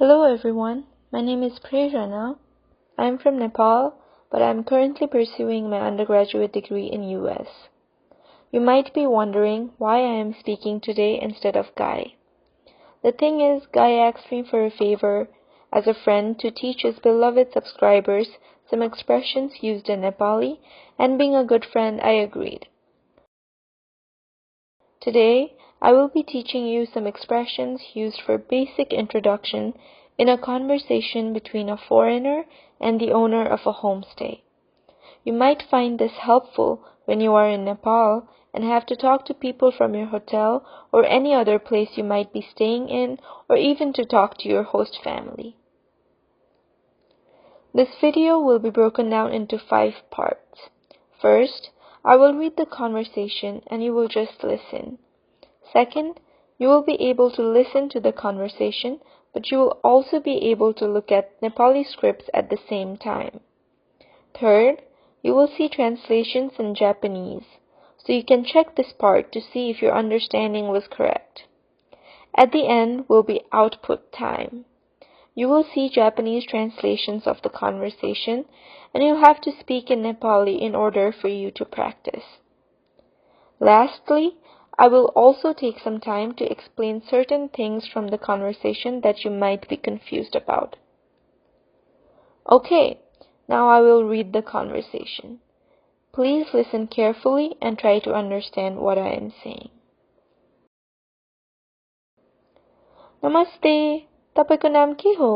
Hello everyone, my name is Prerana. I am from Nepal, but I am currently pursuing my undergraduate degree in US. You might be wondering why I am speaking today instead of Guy. The thing is, Guy asked me for a favor as a friend to teach his beloved subscribers some expressions used in Nepali, and being a good friend, I agreed. Today, I will be teaching you some expressions used for basic introduction in a conversation between a foreigner and the owner of a homestay. You might find this helpful when you are in Nepal and have to talk to people from your hotel or any other place you might be staying in, or even to talk to your host family. This video will be broken down into 5 parts. First, I will read the conversation and you will just listen. Second, you will be able to listen to the conversation, but you will also be able to look at Nepali scripts at the same time. Third, you will see translations in Japanese, so you can check this part to see if your understanding was correct. At the end will be output time. You will see Japanese translations of the conversation, and you'll have to speak in Nepali in order for you to practice. Lastly, I will also take some time to explain certain things from the conversation that you might be confused about. Okay, now I will read the conversation. Please listen carefully and try to understand what I am saying. Namaste. तपाईको नाम के हो?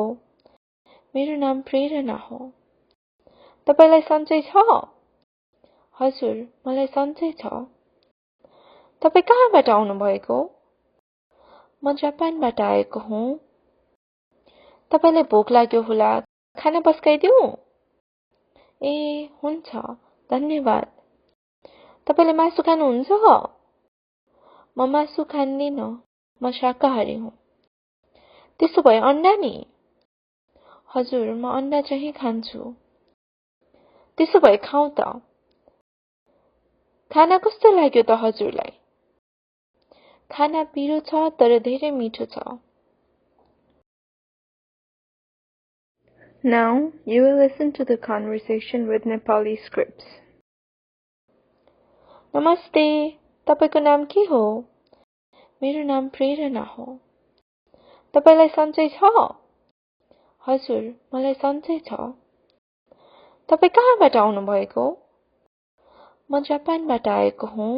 मेरो नाम प्रेरणा हो. तपाईलाई सन्चै छ? हजुर, मलाई सन्चै छ. तपाई कहाँबाट आउनु भएको? म जापानबाट आएको हुँ. तपाईलाई भोक लाग्यो होला, खाना पस्काइदिऊ? ए, हुन्छ, धन्यवाद. तपाईले मासु खानुहुन्छ? म मासु खान्दिन, म शाकाहारी हुँ. त्यसो भए अन्डा नि? हजुर, म अन्डा चाहिँ खान्छु. त्यसो भए खाऊ त. खाना कस्तो लाग्यो त हजुरलाई? खाना पिरो छ तर धेरै मिठो छ. Now, you will listen to the conversation with Nepali scripts. नमस्ते, तपाईको नाम के हो? मेरो नाम प्रेरणा हो. तपाईलाई सन्चै छ? हजुर, मलाई सन्चै छ. तपाई कहाँबाट आउनु भएको? म जापानबाट आएको हुँ.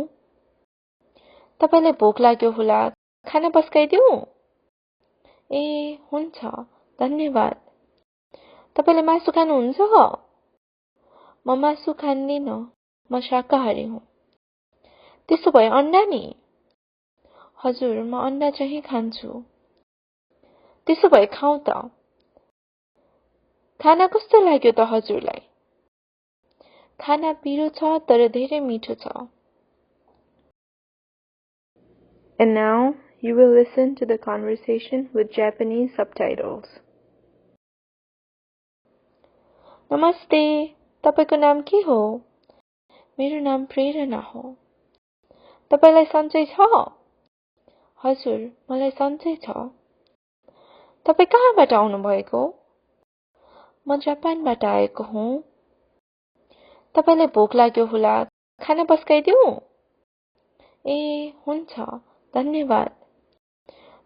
तपाईलाई भोक लाग्यो होला, खाना पस्काइदिऊ? ए, हुन्छ, धन्यवाद. तपाईले मासु खानुहुन्छ? म मासु खान्दिन, म शाकाहारी हुँ. त्यसो भए अन्डा नि? हजुर, म अन्डा चाहिँ खान्छु. त्यसो भए खाऊ त. खाना कस्तो लाग्यो त हजुरलाई? खाना पिरो छ तर धेरै मिठो छ. And now, you will listen to the conversation with Japanese subtitles. नमस्ते, तपाईको नाम के हो? मेरो नाम प्रेरणा हो. तपाईलाई सन्चै छ? हजुर, मलाई सन्चै छ. तपाई कहाँबाट आउनु भएको? म जापानबाट आएको हुँ. तपाईलाई भोक लाग्यो होला, खाना पस्काइदिऊ? ए, हुन्छ, धन्यवाद.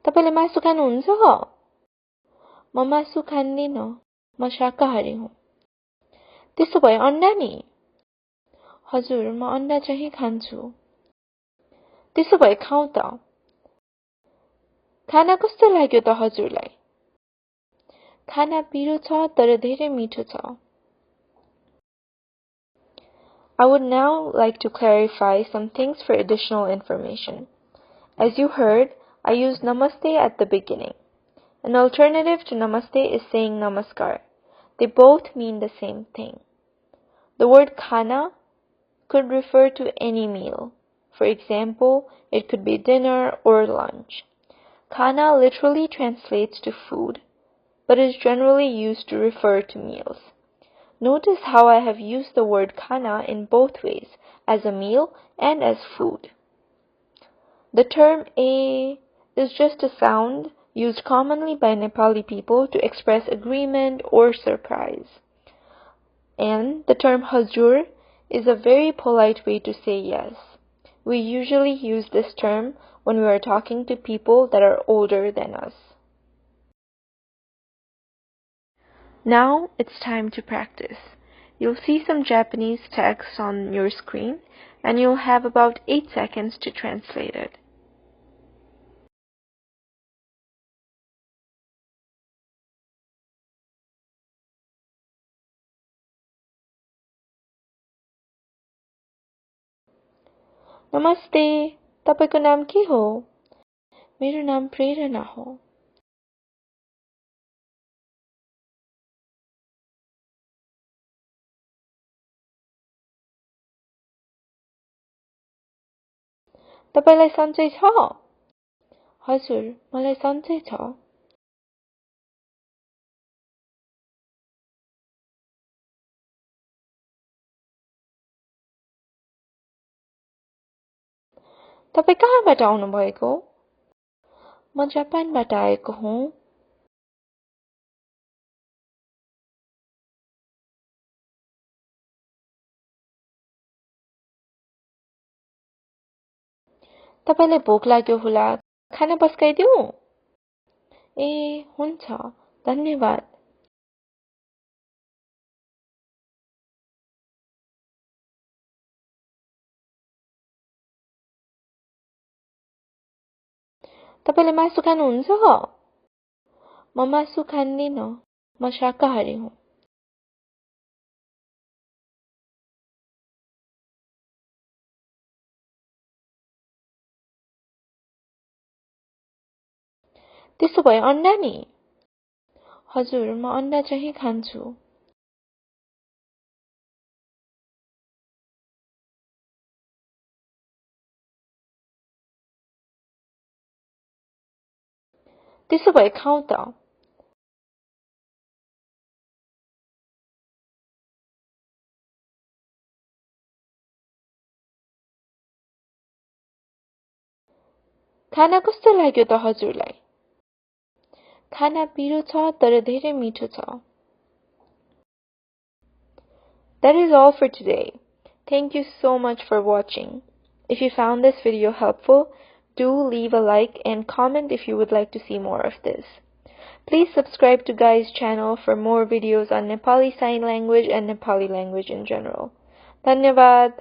तपाईले मासु खानुहुन्छ? म मासु खान्दिन, म शाकाहारी हुँ. त्यसो भए अन्डा नि? हजुर, म अन्डा चाहिँ खान्छु. त्यसो भए खाऊ त. खाना कस्तो लाग्यो त हजुरलाई? खाना पिरो छ तर धेरै मिठो छ. I would now like to clarify some things for additional information. As you heard, I used namaste at the beginning. An alternative to namaste is saying namaskar. They both mean the same thing. The word khana could refer to any meal. For example, it could be dinner or lunch. Khana literally translates to food, but is generally used to refer to meals. Notice how I have used the word khana in both ways, as a meal and as food. The term a is just a sound used commonly by Nepali people to express agreement or surprise. And the term Hazur is a very polite way to say yes. We usually use this term when we are talking to people that are older than us. Now it's time to practice. You'll see some Japanese text on your screen, and you'll have about 8 seconds to translate it. Namaste. तपाईको नाम के हो? मेरो नाम प्रेरणा हो. तपाईलाई सन्चै छ? हजुर, मलाई सन्चै छ. तपाई कहाँबाट आउनु भएको? म जापानबाट आएको हुँ. तपाईलाई भोक लाग्यो होला, खाना पस्काइदिऊ? ए, हुन्छ, धन्यवाद. तपाईले मासु खानुहुन्छ? म मासु खान्दिन, म शाकाहारी हुँ. त्यसो भए अन्डा नि? हजुर, म अन्डा चाहिँ खान्छु. त्यसो भए खाऊ त. खाना कस्तो लाग्यो त हजुरलाई? खाना पिरो छ तर धेरै मिठो छ. That is all for today. Thank you so much for watching. If you found this video helpful, do leave a like and comment if you would like to see more of this. Please subscribe to Guy's channel for more videos on Nepali Sign Language and Nepali language in general. Dhanyavad!